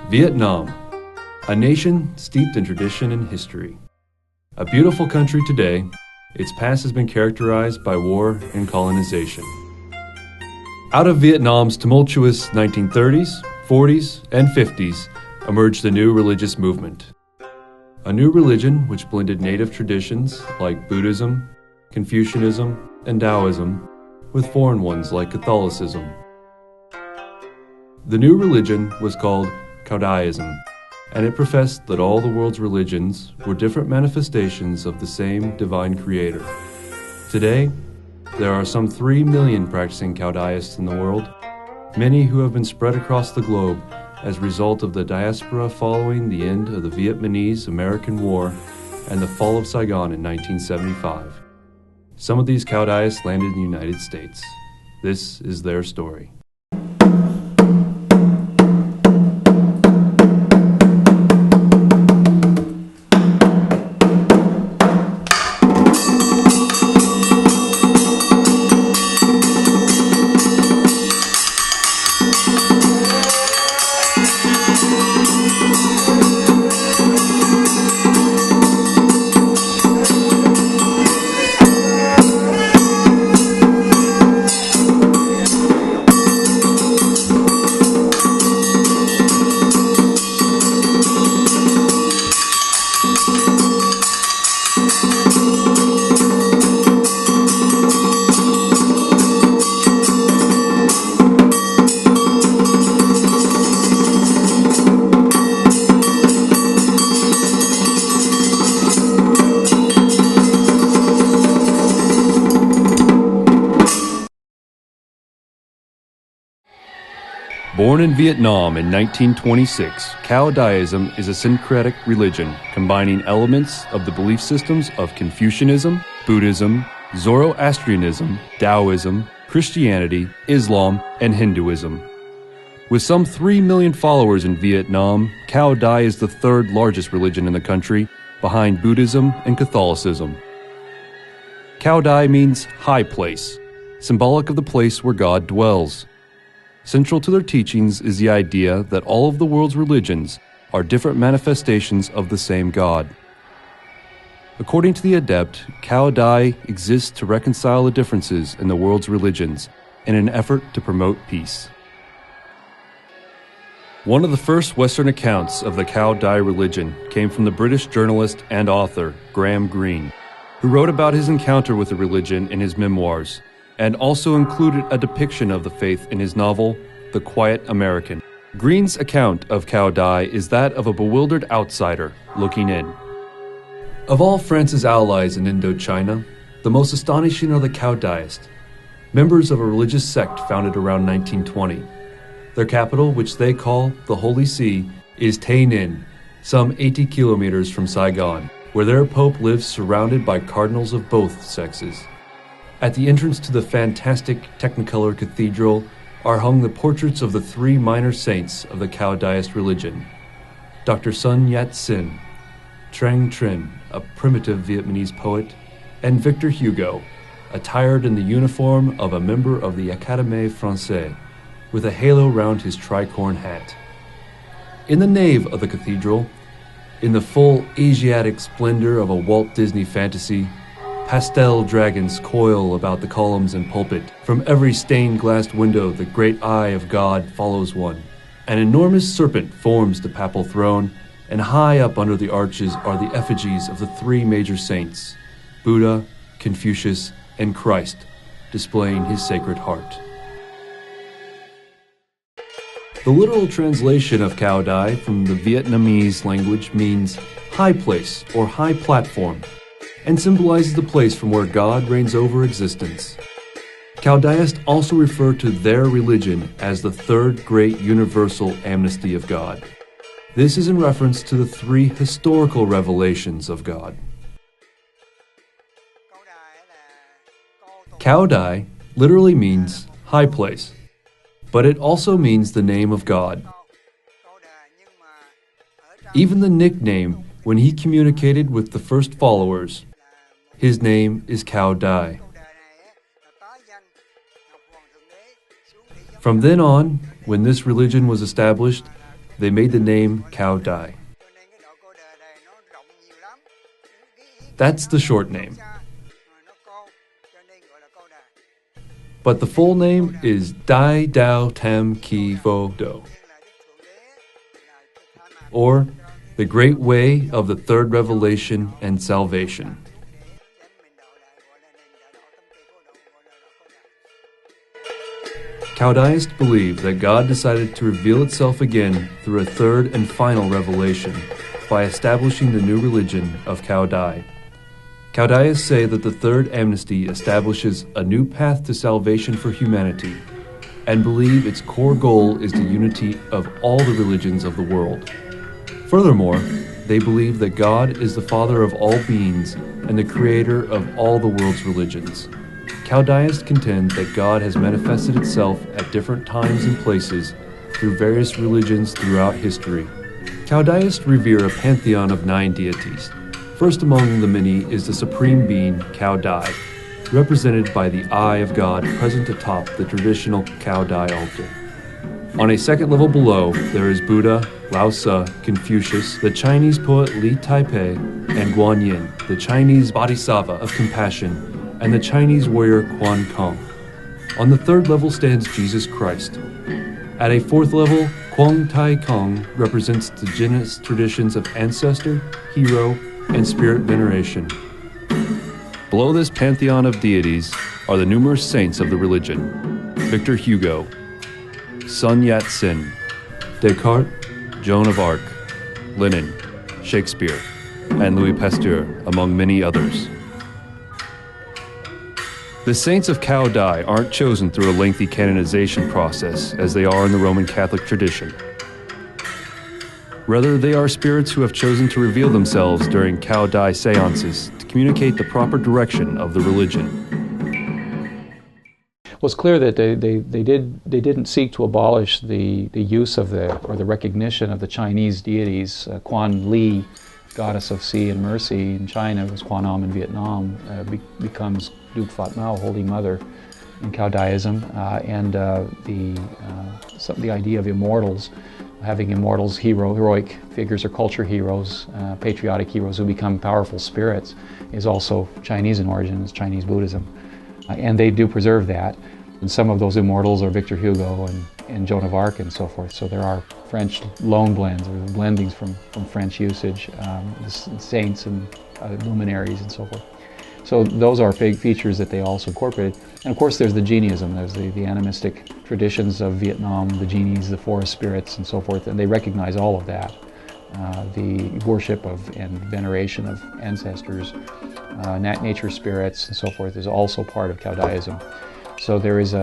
Vietnam, a nation steeped in tradition and history. A beautiful country today, its past has been characterized by war and colonization. Out of Vietnam's tumultuous 1930s, 40s, and 50s emerged a new religious movement. A new religion which blended native traditions like Buddhism, Confucianism, and Taoism with foreign ones like Catholicism. The new religion was called Caodaism, and it professed that all the world's religions were different manifestations of the same divine creator. Today, there are some 3 million practicing Caodaists in the world, many who have been spread across the globe as a result of the Diaspora following the end of the Vietnamese-American War and the Fall of Saigon in 1975. Some of these Caodaists landed in the United States. This is their story. Born in Vietnam in 1926, Caodaism is a syncretic religion combining elements of the belief systems of Confucianism, Buddhism, Zoroastrianism, Taoism, Christianity, Islam, and Hinduism. With some 3 million followers in Vietnam, Cao Dai is the third largest religion in the country, behind Buddhism and Catholicism. Cao Dai means high place, symbolic of the place where God dwells. Central to their teachings is the idea that all of the world's religions are different manifestations of the same God. According to the adept, Cao Dai exists to reconcile the differences in the world's religions in an effort to promote peace. One of the first Western accounts of the Cao Dai religion came from the British journalist and author Graham Greene, who wrote about his encounter with the religion in his memoirs, and also included a depiction of the faith in his novel, The Quiet American. Greene's account of Cao Dai is that of a bewildered outsider looking in. Of all France's allies in Indochina, the most astonishing are the Caodaists, members of a religious sect founded around 1920. Their capital, which they call the Holy See, is Tay Ninh, some 80 kilometers from Saigon, where their pope lives surrounded by cardinals of both sexes. At the entrance to the fantastic Technicolor cathedral are hung the portraits of the 3 minor saints of the Caodaist religion: Dr. Sun Yat-sen, Trang Trinh, a primitive Vietnamese poet, and Victor Hugo, attired in the uniform of a member of the Académie Française, with a halo round his tricorn hat. In the nave of the cathedral, in the full Asiatic splendor of a Walt Disney fantasy, pastel dragons coil about the columns and pulpit. From every stained-glass window, the great eye of God follows one. An enormous serpent forms the papal throne, and high up under the arches are the effigies of the 3 major saints, Buddha, Confucius, and Christ, displaying his sacred heart. The literal translation of Cao Dai from the Vietnamese language means high place or high platform, and symbolizes the place from where God reigns over existence. Caodaists also refer to their religion as the third great universal amnesty of God. This is in reference to the 3 historical revelations of God. Cao Dai literally means high place, but it also means the name of God. Even the nickname when he communicated with the first followers, his name is Cao Dai. From then on, when this religion was established, they made the name Cao Dai. That's the short name. But the full name is Dai Dao Tam Ki Fo Do, or the Great Way of the Third Revelation and Salvation. Caodaists believe that God decided to reveal itself again through a third and final revelation by establishing the new religion of Cao Dai. Caodaists say that the third amnesty establishes a new path to salvation for humanity and believe its core goal is the unity of all the religions of the world. Furthermore, they believe that God is the Father of all beings and the creator of all the world's religions. Caodaists contend that God has manifested itself at different times and places through various religions throughout history. Caodaists revere a pantheon of 9 deities. First among the many is the supreme being, Cao Dai, represented by the Eye of God present atop the traditional Cao Dai altar. On a second level below, there is Buddha, Lao Tzu, Confucius, the Chinese poet Li Taipei, and Guanyin, the Chinese bodhisattva of compassion, and the Chinese warrior Quan Kong. On the third level stands Jesus Christ. At a fourth level, Kuang Tai Kong represents the genus traditions of ancestor, hero, and spirit veneration. Below this pantheon of deities are the numerous saints of the religion: Victor Hugo, Sun Yat-sen, Descartes, Joan of Arc, Lenin, Shakespeare, and Louis Pasteur, among many others. The saints of Cao Dai aren't chosen through a lengthy canonization process as they are in the Roman Catholic tradition. Rather, they are spirits who have chosen to reveal themselves during Cao Dai seances to communicate the proper direction of the religion. Well, it's clear that they didn't seek to abolish the use of the recognition of the Chinese deities. Quan Li, goddess of sea and mercy in China, was Quan Am in Vietnam, becomes Duc Phat Mao, Holy Mother, in Caodaism, and the idea of immortals, having immortals, heroic figures or culture heroes, patriotic heroes who become powerful spirits, is also Chinese in origin, is Chinese Buddhism. And they do preserve that. And some of those immortals are Victor Hugo and Joan of Arc and so forth. So there are French loan blends, or blendings from French usage, saints and luminaries and so forth. So those are big features that they also incorporated. And of course there's the genieism, there's the animistic traditions of Vietnam, the genies, the forest spirits and so forth, and they recognize all of that. The worship of and veneration of ancestors, nature spirits and so forth is also part of Caodaism. So there is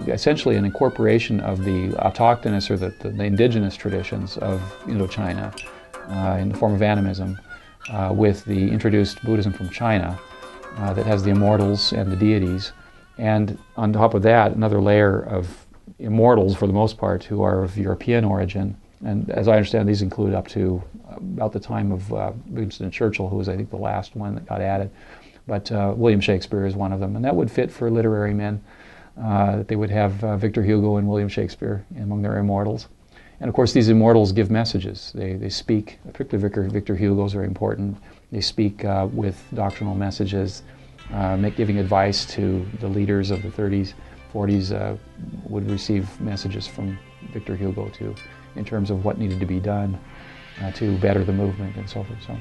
essentially an incorporation of the autochthonous or the indigenous traditions of Indochina in the form of animism with the introduced Buddhism from China that has the immortals and the deities. And on top of that, another layer of immortals, for the most part, who are of European origin. And as I understand, these include up to about the time of Winston Churchill, who was, I think, the last one that got added. But William Shakespeare is one of them, and that would fit for literary men. They would have Victor Hugo and William Shakespeare among their immortals. And of course, these immortals give messages. They speak, particularly Victor Hugo is very important. They speak with doctrinal messages, giving advice to the leaders of the 30s, 40s, would receive messages from Victor Hugo in terms of what needed to be done to better the movement and so forth. So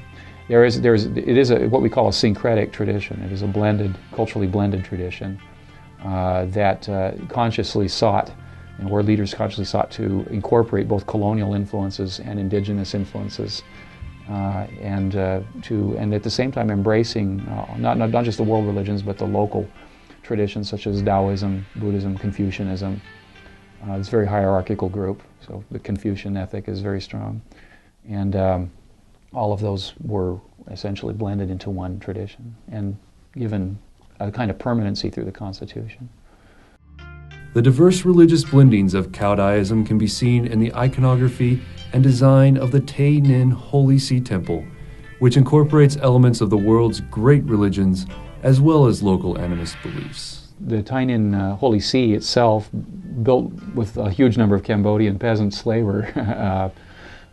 it is what we call a syncretic tradition. It is a culturally blended tradition that consciously sought, and where leaders consciously sought to incorporate both colonial influences and indigenous influences, and at the same time embracing not just the world religions but the local traditions such as Taoism, Buddhism, Confucianism. It's a very hierarchical group, so the Confucian ethic is very strong, and all of those were essentially blended into one tradition and given a kind of permanency through the Constitution. The diverse religious blendings of Caodaism can be seen in the iconography and design of the Tay Nin Holy See Temple, which incorporates elements of the world's great religions as well as local animist beliefs. The Tay Nin Holy See itself, built with a huge number of Cambodian peasant slaver,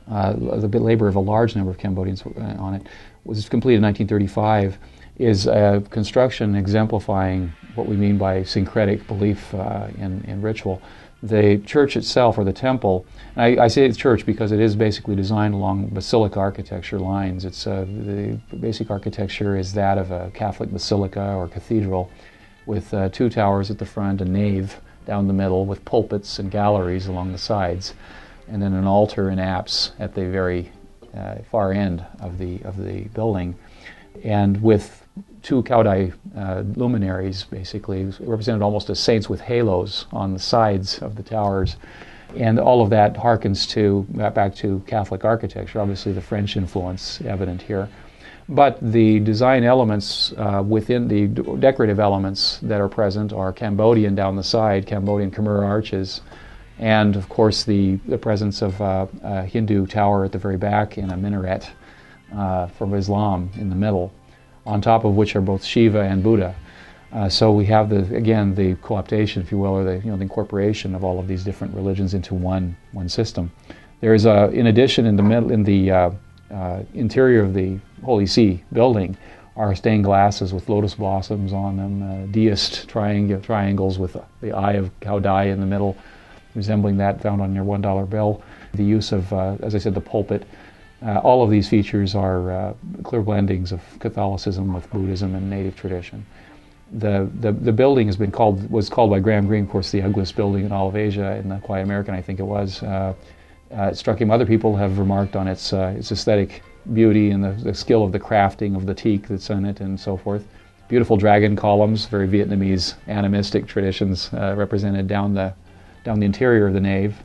the labor of a large number of Cambodians on it, was completed in 1935, is a construction exemplifying what we mean by syncretic belief in ritual. The church itself, or the temple, and I say it's church because it is basically designed along basilica architecture lines. It's the basic architecture is that of a Catholic basilica or cathedral, with 2 towers at the front, a nave down the middle with pulpits and galleries along the sides, and then an altar and apse at the very far end of the building, and with 2 Caodai luminaries, basically represented almost as saints with halos on the sides of the towers. And all of that harkens back to Catholic architecture, obviously the French influence evident here. But the design elements within the decorative elements that are present are Cambodian down the side, Cambodian Khmer arches, and of course the presence of a Hindu tower at the very back and a minaret from Islam in the middle, on top of which are both Shiva and Buddha. So we have the co-optation, if you will, or the incorporation of all of these different religions into one system. There is in addition in the interior of the Holy See building are stained glasses with lotus blossoms on them, deist triangles with the eye of Caodai in the middle, resembling that found on your $1 bill. The use of, as I said, the pulpit. All of these features are clear blendings of Catholicism with Buddhism and native tradition. The building was called by Graham Greene, of course, the ugliest building in all of Asia, in the Quiet American, I think it was. It struck him. Other people have remarked on its aesthetic beauty and the skill of the crafting of the teak that's in it and so forth. Beautiful dragon columns, very Vietnamese animistic traditions represented down the interior of the nave.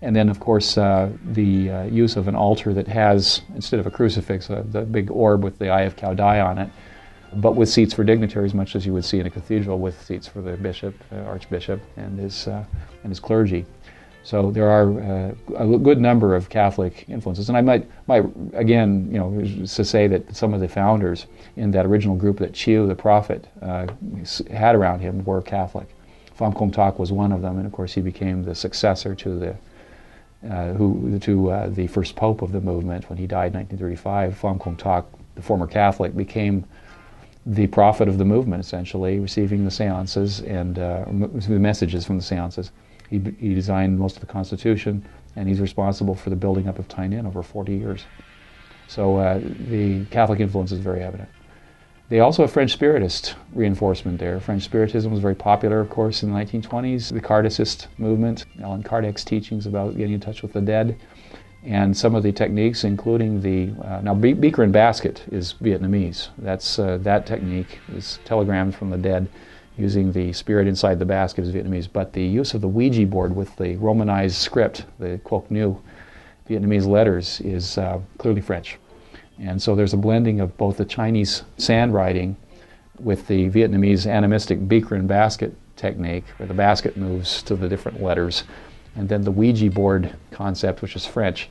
And then, of course, the use of an altar that has, instead of a crucifix, the big orb with the eye of Caodai on it, but with seats for dignitaries, much as you would see in a cathedral, with seats for the bishop, archbishop, and his clergy. So there are a good number of Catholic influences. And I might again, to say that some of the founders in that original group that Chiu, the prophet, had around him were Catholic. Pham Kong Tak was one of them, and of course he became the successor to the first pope of the movement when he died in 1935. Pham Kong Tak, the former Catholic, became the prophet of the movement, essentially, receiving the seances and the messages from the seances. He designed most of the Constitution, and he's responsible for the building up of Tainan over 40 years. So the Catholic influence is very evident. They also have French Spiritist reinforcement there. French Spiritism was very popular, of course, in the 1920s. The Caodaist movement, Allan Kardec's teachings about getting in touch with the dead, and some of the techniques, including now beaker and basket is Vietnamese. That technique is telegrammed from the dead using the spirit inside the basket is Vietnamese. But the use of the Ouija board with the Romanized script, the Quoc New Vietnamese letters, is clearly French. And so there's a blending of both the Chinese sand writing with the Vietnamese animistic beaker and basket technique, where the basket moves to the different letters, and then the Ouija board concept, which is French.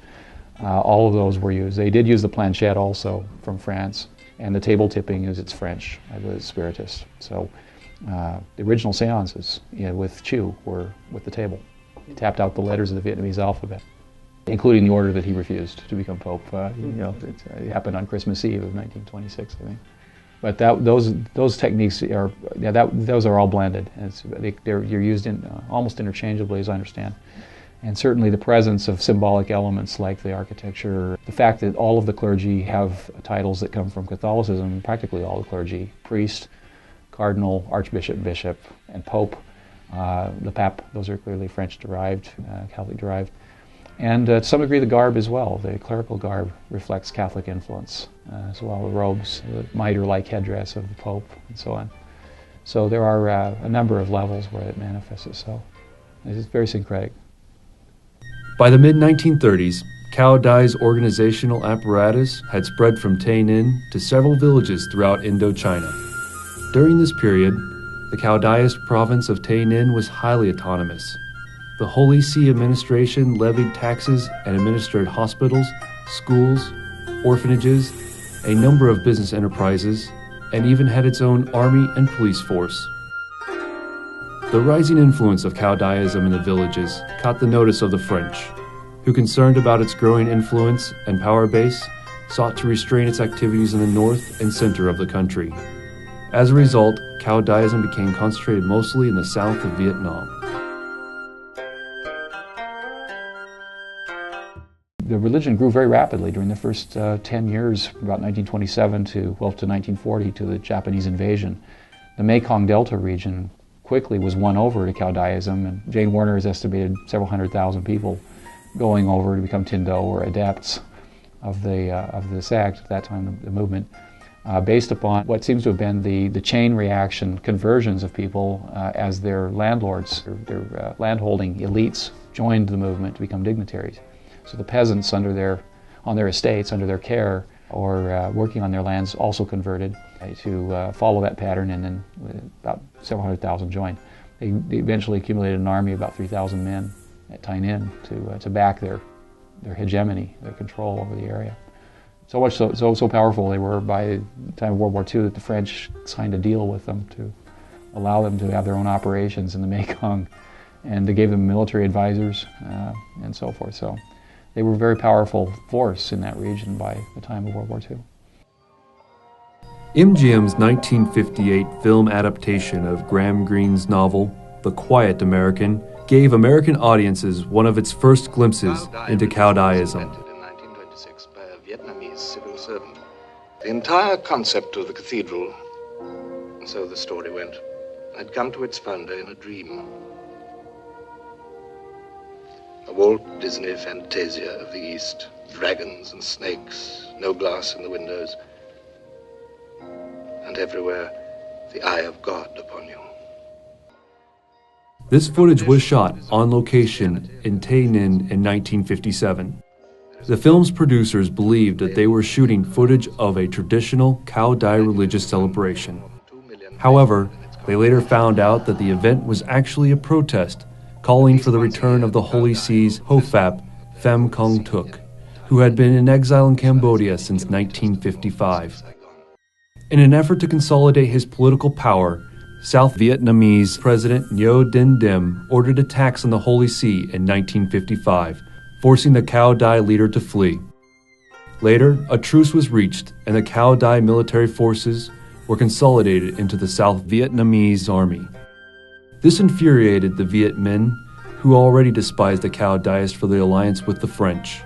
All of those were used. They did use the planchette also from France, and the table tipping it's French, the Spiritist. So the original seances with Chiu were with the table. He tapped out the letters of the Vietnamese alphabet, including the order that he refused to become Pope. It happened on Christmas Eve of 1926, I think. But those techniques those are all blended. You're used almost interchangeably, as I understand. And certainly the presence of symbolic elements like the architecture, the fact that all of the clergy have titles that come from Catholicism, practically all the clergy, priest, cardinal, archbishop, bishop, and pope. The pape, those are clearly French-derived, Catholic-derived. And to some degree the garb as well. The clerical garb reflects Catholic influence as well, the robes, the mitre-like headdress of the Pope, and so on. So there are a number of levels where it manifests itself. It's very syncretic. By the mid-1930s, Caodai's organizational apparatus had spread from Tainan to several villages throughout Indochina. During this period, the Caodaist province of Tainan was highly autonomous. The Holy See administration levied taxes and administered hospitals, schools, orphanages, a number of business enterprises, and even had its own army and police force. The rising influence of Caodaism in the villages caught the notice of the French. who, concerned about its growing influence and power base, sought to restrain its activities in the north and center of the country. As a result, Caodaism became concentrated mostly in the south of Vietnam. The religion grew very rapidly during the first 10 years, about 1927 to 1940, to the Japanese invasion. The Mekong Delta region quickly was won over to Caodaism, and Jane Warner has estimated several 100,000 people going over to become Tindo, or adepts of the sect at that time, the movement, based upon what seems to have been the chain reaction conversions of people as their landlords, their landholding elites joined the movement to become dignitaries. So the peasants on their estates, under their care, or working on their lands, also converted to follow that pattern, and then about several 100,000 joined. They eventually accumulated an army of about 3,000 men at Tai Ninh to back their hegemony, their control over the area. So much so powerful they were by the time of World War II that the French signed a deal with them to allow them to have their own operations in the Mekong, and they gave them military advisors and so forth. So they were a very powerful force in that region by the time of World War II. MGM's 1958 film adaptation of Graham Greene's novel, The Quiet American, gave American audiences one of its first glimpses into Caodaism. In 1926 by a Vietnamese civil servant. The entire concept of the cathedral, and so the story went, had come to its founder in a dream. A Walt Disney fantasia of the East, dragons and snakes, no glass in the windows, and everywhere the eye of God upon you. This footage was shot on location in Tay Ninh in 1957. The film's producers believed that they were shooting footage of a traditional Cao Dai religious celebration. However, they later found out that the event was actually a protest calling for the return of the Holy See's Hofap Pham Kong Thúc, who had been in exile in Cambodia since 1955. In an effort to consolidate his political power, South Vietnamese President Ngo Dinh Diem ordered attacks on the Holy See in 1955, forcing the Cao Dai leader to flee. Later, a truce was reached, and the Cao Dai military forces were consolidated into the South Vietnamese army. This infuriated the Viet Minh, who already despised the Caodaists for their alliance with the French.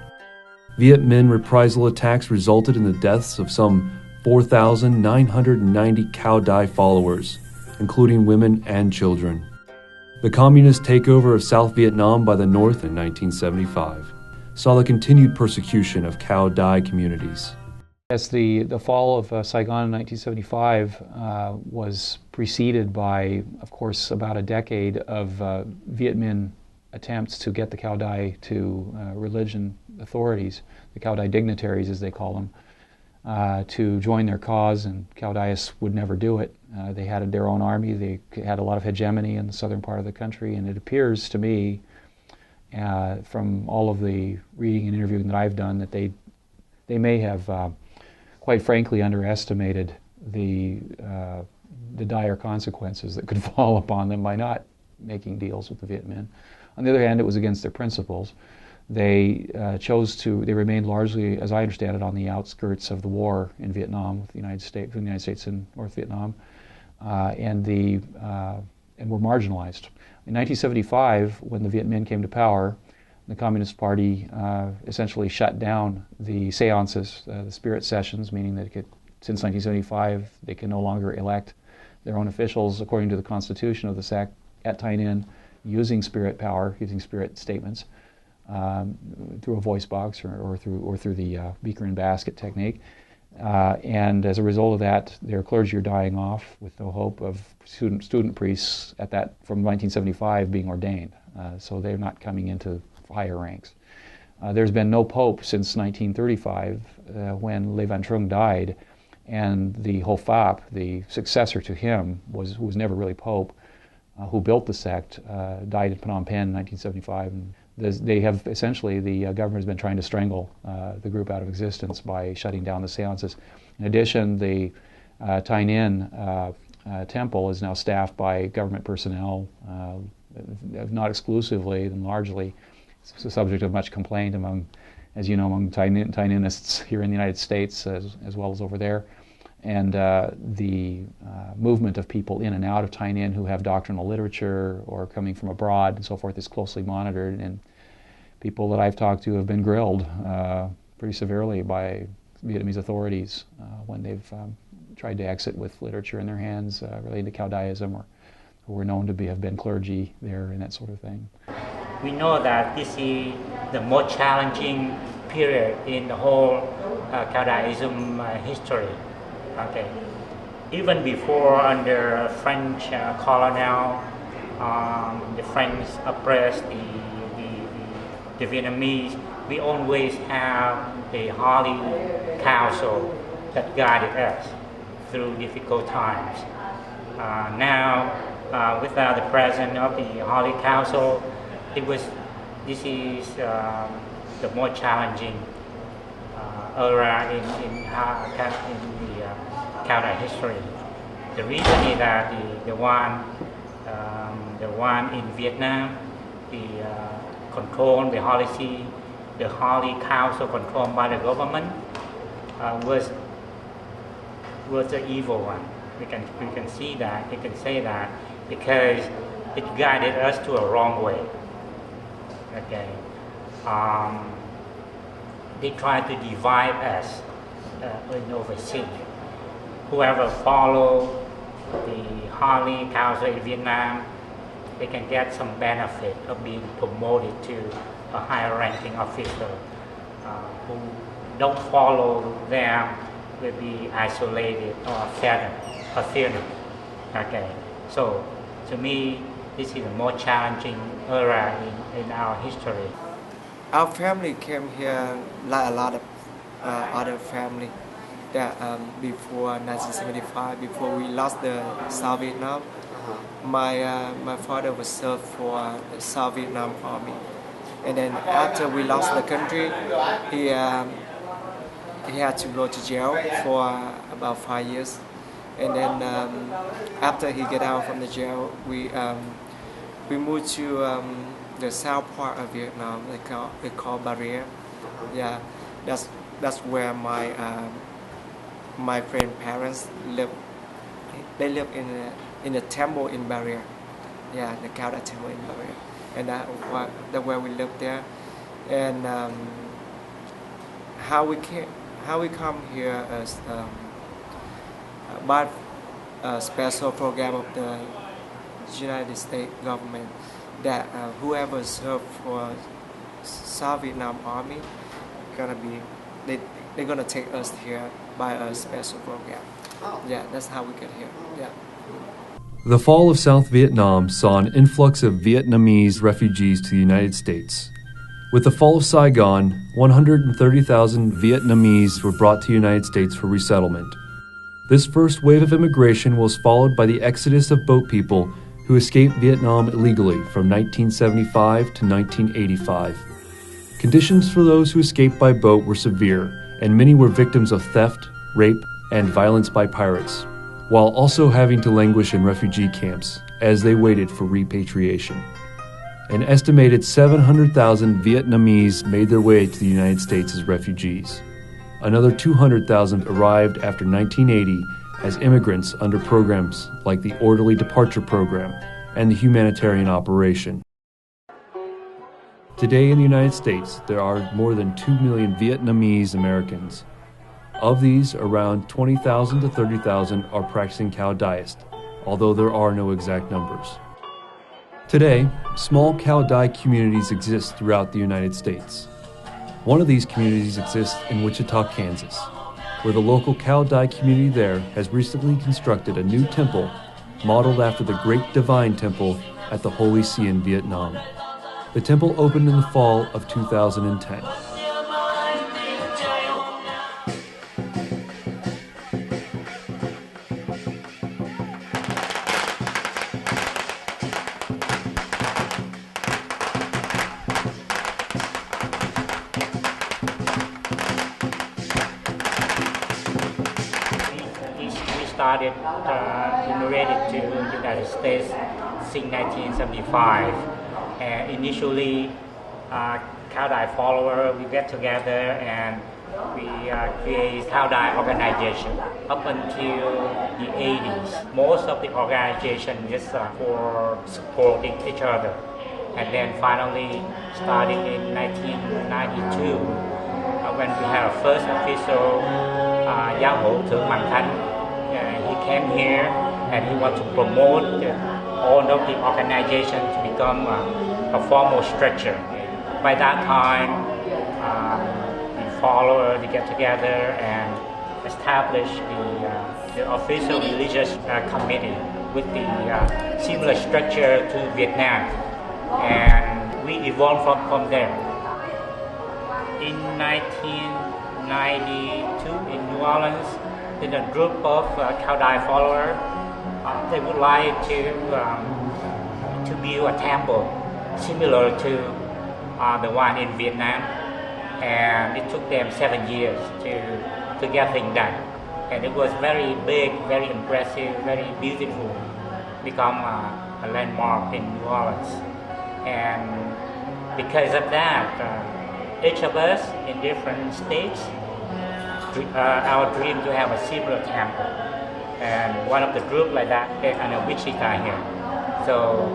Viet Minh reprisal attacks resulted in the deaths of some 4,990 Cao Dai followers, including women and children. The communist takeover of South Vietnam by the North in 1975 saw the continued persecution of Cao Dai communities. Yes, the fall of Saigon in 1975 was preceded by, of course, about a decade of Viet Minh attempts to get the Cao Dai to religion authorities, the Cao Dai dignitaries as they call them, to join their cause, and Caodaists would never do it. They had their own army, they had a lot of hegemony in the southern part of the country, and it appears to me, from all of the reading and interviewing that I've done, that they may have quite frankly underestimated the dire consequences that could fall upon them by not making deals with the Viet Minh. On the other hand, it was against their principles. They they remained largely, as I understand it, on the outskirts of the war in Vietnam with the United States and North Vietnam, and were marginalized. In 1975, when the Viet Minh came to power, the Communist Party essentially shut down the seances, the spirit sessions, meaning that since 1975, they can no longer elect their own officials according to the constitution of the sect at Tai Ninh, using spirit power, using spirit statements through a voice box or through the beaker and basket technique. And as a result of that, their clergy are dying off with no hope of student priests from 1975 being ordained. So they're not coming into higher ranks. There's been no pope since 1935 when Le Van Trung died, and the Hofap, the successor to him, who was never really pope, who built the sect, died in Phnom Penh in 1975. And they have essentially, the government has been trying to strangle the group out of existence by shutting down the seances. In addition, the Tai Ninh temple is now staffed by government personnel, not exclusively and largely. it's a subject of much complaint among, as you know, among Tainists here in the United States as well as over there. And the movement of people in and out of Tainan who have doctrinal literature or coming from abroad and so forth is closely monitored, and people that I've talked to have been grilled pretty severely by Vietnamese authorities when they've tried to exit with literature in their hands relating to Caodaism, or who were known to have been clergy there and that sort of thing. We know that this is the most challenging period in the whole Caodaism history. Okay, even before under French colonial, the French oppressed the Vietnamese, we always have a Holy Council that guided us through difficult times. Now, without the presence of the Holy Council, this is the more challenging era in the Caodai history. The reason is that the one in Vietnam, the control, the Holy See, the Holy Council controlled by the government was the evil one. We can see that. We can say that because it guided us to a wrong way. Okay. They tried to divide us in overseas. Whoever follow the Holy Council in Vietnam, they can get some benefit of being promoted to a higher ranking officer. Who don't follow them will be isolated or threatened. Okay, so to me, this is a more challenging era in our history. Our family came here like a lot of other family that before 1975, before we lost the South Vietnam. My father was served for the South Vietnam Army, and then after we lost the country, he had to go to jail for about 5 years, and then after he get out from the jail, we moved to the south part of Vietnam. They call Barrier. Yeah, that's where my grandparents live. They live in a temple in Barrier. Yeah, the Caodai temple in Barrier, and that's where we lived there. And how we come here as by a special program of the United States government, that whoever served for South Vietnam Army they're gonna take us here by a special program. Yeah, that's how we get here. Yeah. The fall of South Vietnam saw an influx of Vietnamese refugees to the United States. With the fall of Saigon, 130,000 Vietnamese were brought to the United States for resettlement. This first wave of immigration was followed by the exodus of boat people who escaped Vietnam illegally from 1975 to 1985. Conditions for those who escaped by boat were severe, and many were victims of theft, rape, and violence by pirates, while also having to languish in refugee camps as they waited for repatriation. An estimated 700,000 Vietnamese made their way to the United States as refugees. Another 200,000 arrived after 1980 as immigrants under programs like the Orderly Departure Program and the Humanitarian Operation. Today in the United States, there are more than 2 million Vietnamese Americans. Of these, around 20,000 to 30,000 are practicing Caodaists, although there are no exact numbers. Today, small Caodai communities exist throughout the United States. One of these communities exists in Wichita, Kansas, where the local Caodai community there has recently constructed a new temple modeled after the Great Divine Temple at the Holy See in Vietnam. The temple opened in the fall of 2010. Started immigrated to the United States since 1975. And initially, Caodai follower, we get together and we create Caodai organization. Up until the 80s, most of the organization is for supporting each other. And then finally, starting in 1992, when we had our first official Giáo Hữu Thượng Mạng Thánh, he came here and he wanted to promote all of the organization to become a formal structure. By that time, the followers they get together and establish the official religious committee with the similar structure to Vietnam, and we evolved from there. In 1992 in New Orleans, in a group of Caodai followers, they would like to build a temple similar to the one in Vietnam, and it took them 7 years to get things done. And it was very big, very impressive, very beautiful, become a landmark in New Orleans. And because of that, each of us in different states, our dream to have a similar temple. And one of the group like that is in Wichita here. So,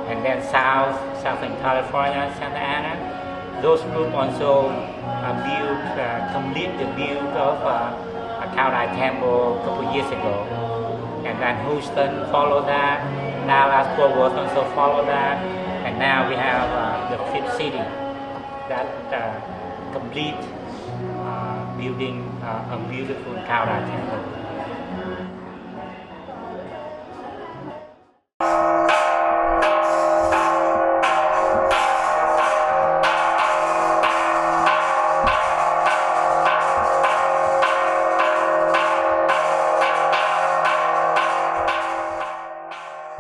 and then Southern California, Santa Ana, those groups also complete the build of a Caodai temple a couple years ago. And then Houston followed that, Dallas, Fort Worth also followed that, and now we have the fifth city that complete building a beautiful Caodai temple.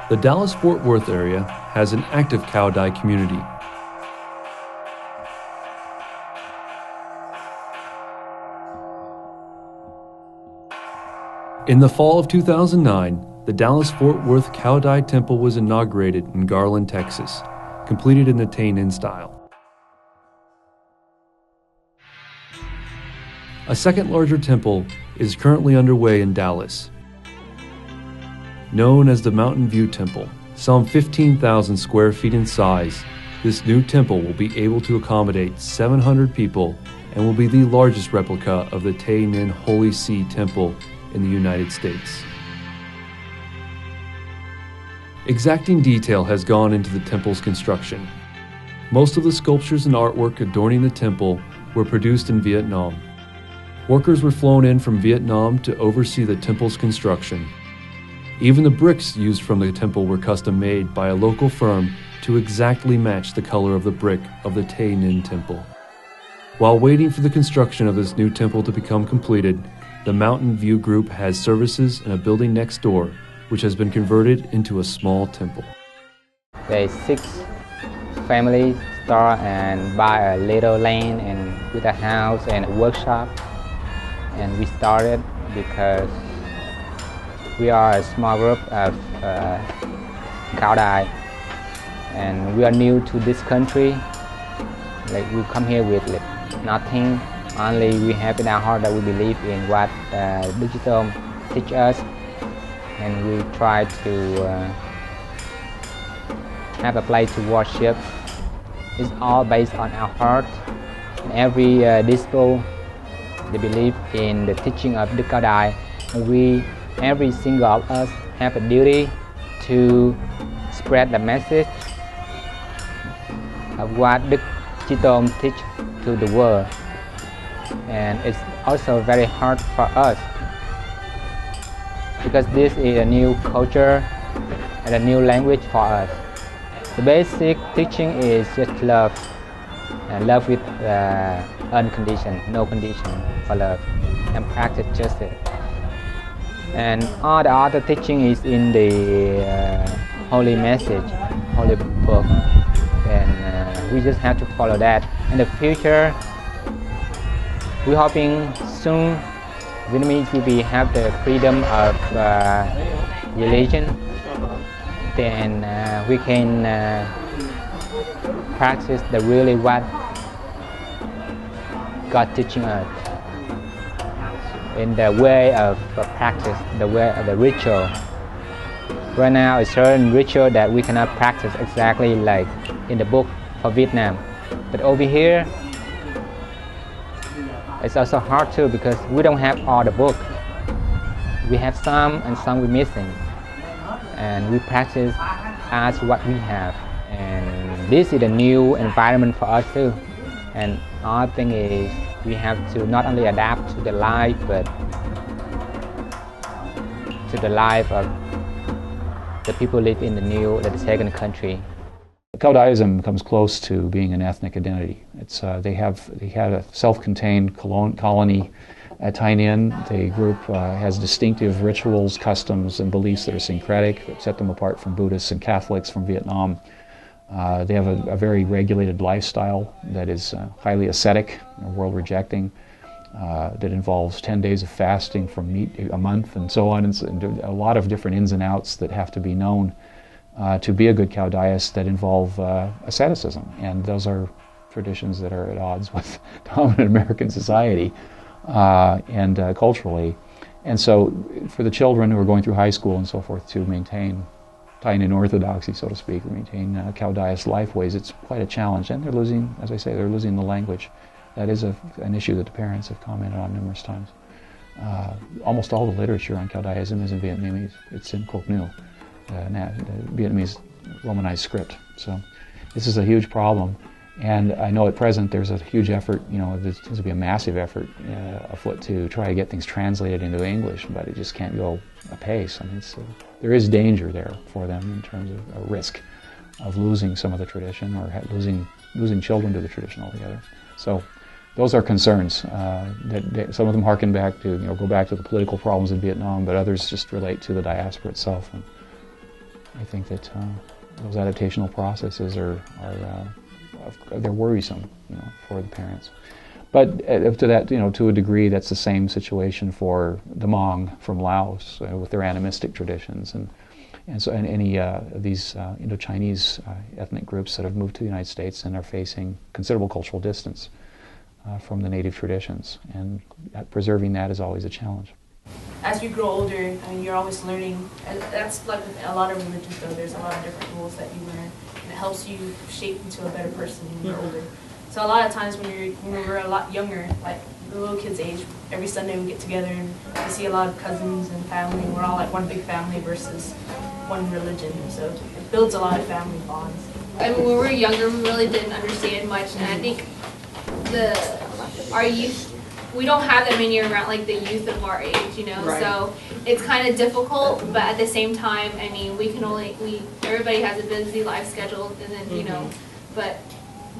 The Dallas-Fort Worth area has an active Caodai community. In the fall of 2009, the Dallas-Fort Worth Caodai Temple was inaugurated in Garland, Texas, completed in the Tay-Nin style. A second larger temple is currently underway in Dallas. Known as the Mountain View Temple, some 15,000 square feet in size, this new temple will be able to accommodate 700 people and will be the largest replica of the Tay-Nin Holy See Temple in the United States. Exacting detail has gone into the temple's construction. Most of the sculptures and artwork adorning the temple were produced in Vietnam. Workers were flown in from Vietnam to oversee the temple's construction. Even the bricks used from the temple were custom made by a local firm to exactly match the color of the brick of the Tay-Nin Temple. While waiting for the construction of this new temple to become completed, the Mountain View Group has services in a building next door, which has been converted into a small temple. There's 6 families start and buy a little land and with a house and a workshop. And we started because we are a small group of Caodai, and we are new to this country. Like we come here with nothing. Only we have in our heart that we believe in what digital teach us, and we try to have a place to worship. It's all based on our heart. And every disciple, they believe in the teaching of the Caodai. Every single of us have a duty to spread the message of what the Chittom teach to the world. And it's also very hard for us because this is a new culture and a new language for us. The basic teaching is just love, and love with unconditioned, no condition for love, and practice justice. And all the other teaching is in the holy message, holy book, and we just have to follow that. In the future, we're hoping soon Vietnamese will have the freedom of religion. Then we can practice the really what God teaching us in the way of practice, the way of the ritual. Right now, it's certain ritual that we cannot practice exactly like in the book for Vietnam. But over here, it's also hard too because we don't have all the book. We have some and some we're missing. And we practice as what we have. And this is a new environment for us too. And our thing is we have to not only adapt to the life, but to the life of the people who live in the second country. Caodaism comes close to being an ethnic identity. They had a self-contained colony at Tay Ninh. The group has distinctive rituals, customs, and beliefs that are syncretic, that set them apart from Buddhists and Catholics from Vietnam. They have a very regulated lifestyle that is highly ascetic, world-rejecting, that involves 10 days of fasting from meat a month and so on, and a lot of different ins and outs that have to be known to be a good Caodaist that involve asceticism. And those are traditions that are at odds with dominant American society and culturally. And so for the children who are going through high school and so forth to maintain Tay Ninh orthodoxy, so to speak, or maintain Caodaist lifeways, it's quite a challenge. And they're losing, as I say, they're losing the language. That is an issue that the parents have commented on numerous times. Almost all the literature on Caodaism is in Vietnamese. It's in Quoc Nhu, the Vietnamese Romanized script. So this is a huge problem. And I know at present there's a huge effort, there seems to be a massive effort afoot to try to get things translated into English, but it just can't go apace. I mean, there is danger there for them in terms of a risk of losing some of the tradition or losing children to the tradition altogether. So those are concerns that some of them harken back to, go back to the political problems in Vietnam, but others just relate to the diaspora itself. And I think that those adaptational processes they're worrisome, for the parents. But to that, to a degree, that's the same situation for the Hmong from Laos with their animistic traditions, and any of these Indo-Chinese ethnic groups that have moved to the United States and are facing considerable cultural distance from the native traditions, and preserving that is always a challenge. As you grow older, you're always learning, and that's like with a lot of religions though, there's a lot of different rules that you learn, and it helps you shape into a better person when you're older. So a lot of times when we were a lot younger, like the little kids' age, every Sunday we get together and we see a lot of cousins and family, and we're all like one big family versus one religion, so it builds a lot of family bonds. And when we were younger, we really didn't understand much, and I think our youth, we don't have that many around, like the youth of our age, Right. So it's kind of difficult, but at the same time, I mean, everybody has a busy life schedule, and then, but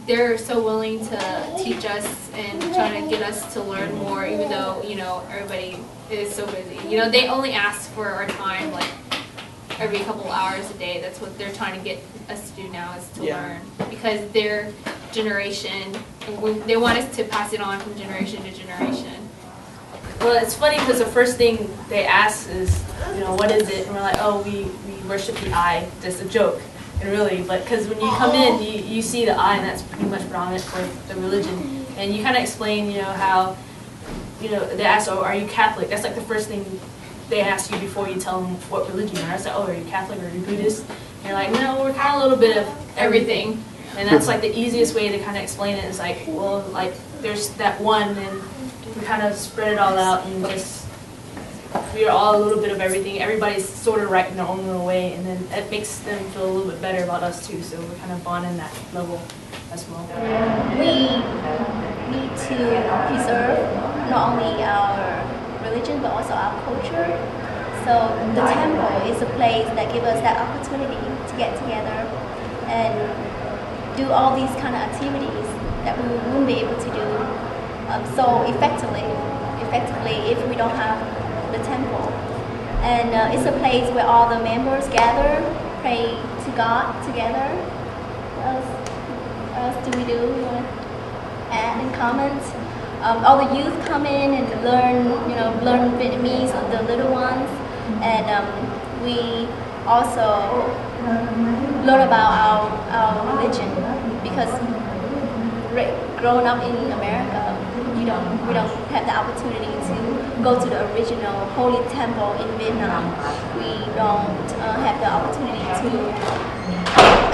they're so willing to teach us and try to get us to learn more, even though, everybody is so busy. They only ask for our time, like, every couple hours a day. That's what they're trying to get us to do now, is to learn. Because their generation, they want us to pass it on from generation to generation. Well, it's funny because the first thing they ask is, what is it? And we're like, oh, we worship the eye. Just a joke. And really, but because when you come in, you see the eye, and that's pretty much predominant for the religion. And you kind of explain, how, they ask, oh, are you Catholic? That's like the first thing they ask you before you tell them what religion you are. It's like, oh, are you Catholic or are you Buddhist? And you're like, no, we're kind of a little bit of everything. And that's like the easiest way to kind of explain it is like, well, like there's that one, and we kind of spread it all out, and just we are all a little bit of everything. Everybody's sort of right in their own little way, and then it makes them feel a little bit better about us too. So we're kind of bonding that level as well. We need to preserve not only our religion but also our culture. So the temple is a place that gives us that opportunity to get together and do all these kind of activities that we wouldn't be able to do so effectively if we don't have the temple. And it's a place where all the members gather, pray to God together. What else do we do? You want to add in comments? All the youth come in and learn Vietnamese, the little ones, and we also learn about our religion, because growing up in America, we don't have the opportunity to go to the original holy temple in Vietnam. We don't have the opportunity to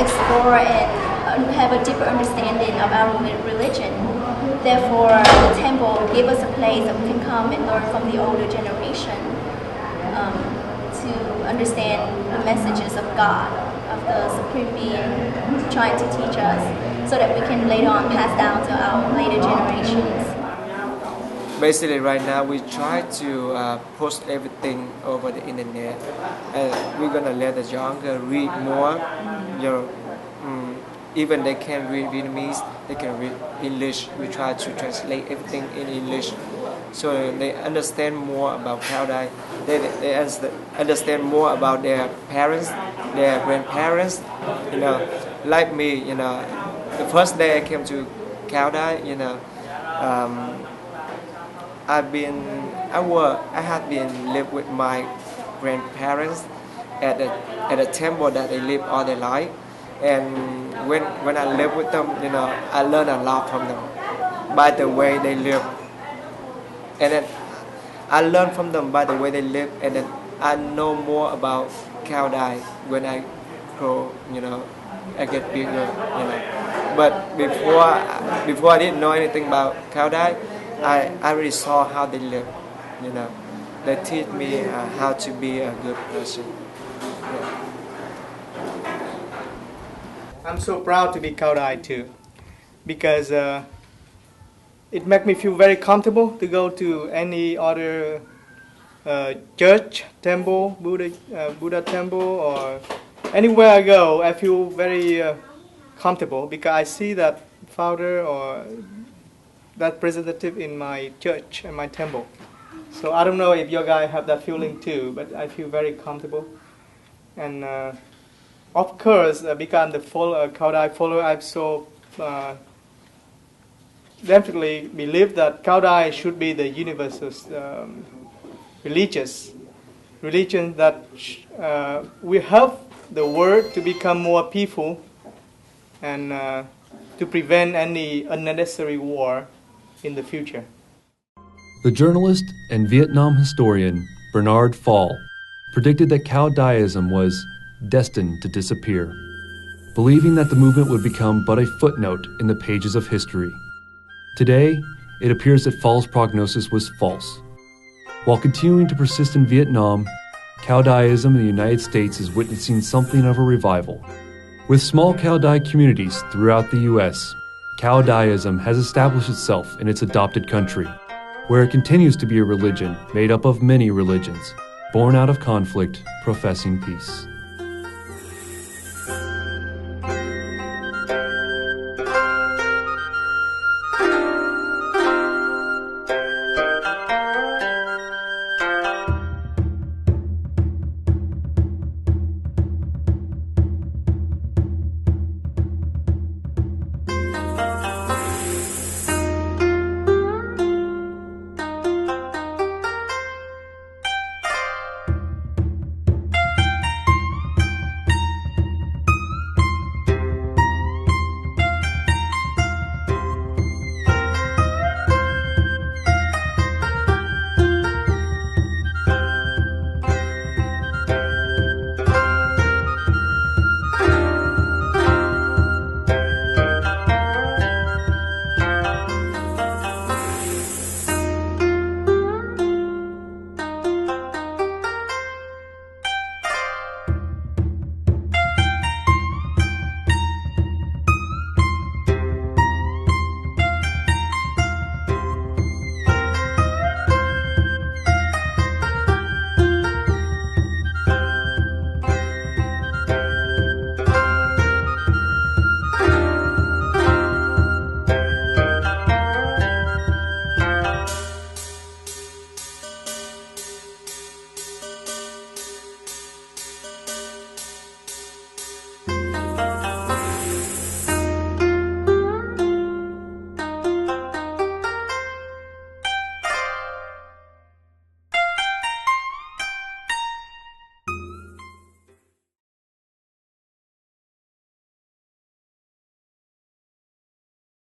explore and have a deeper understanding of our religion. Therefore, the temple gave us a place that we can come and learn from the older generation to understand the messages of God, of the Supreme Being trying to teach us, so that we can later on pass down to our later generations. Basically, right now we try to post everything over the internet, and we're gonna let the younger read more. Even they can read Vietnamese, they can read English. We try to translate everything in English, so they understand more about Caodai. They understand more about their parents, their grandparents. Like me, the first day I came to Caodai, I had been live with my grandparents at a temple that they live all their life, and when I live with them, I learn a lot from them by the way they live, and then I learn from them by the way they live, and then I know more about Caodai when I grow, I get bigger, But before I didn't know anything about Caodai, I really saw how they live, They teach me how to be a good person. Yeah. I'm so proud to be Caodai too, because it makes me feel very comfortable to go to any other church, temple, Buddha temple, or anywhere I go. I feel very comfortable because I see that founder or that representative in my church and my temple. So I don't know if you guys have that feeling too, but I feel very comfortable. And of course, because I'm the Caodai follower, I so definitely believe that Caodai should be the universal religion that will help the world to become more peaceful and to prevent any unnecessary war in the future. The journalist and Vietnam historian Bernard Fall predicted that Caodaism was destined to disappear, believing that the movement would become but a footnote in the pages of history. Today, it appears that Fall's prognosis was false. While continuing to persist in Vietnam, Caodaism in the United States is witnessing something of a revival. With small Caodai communities throughout the U.S., Caodaism has established itself in its adopted country, where it continues to be a religion made up of many religions, born out of conflict, professing peace.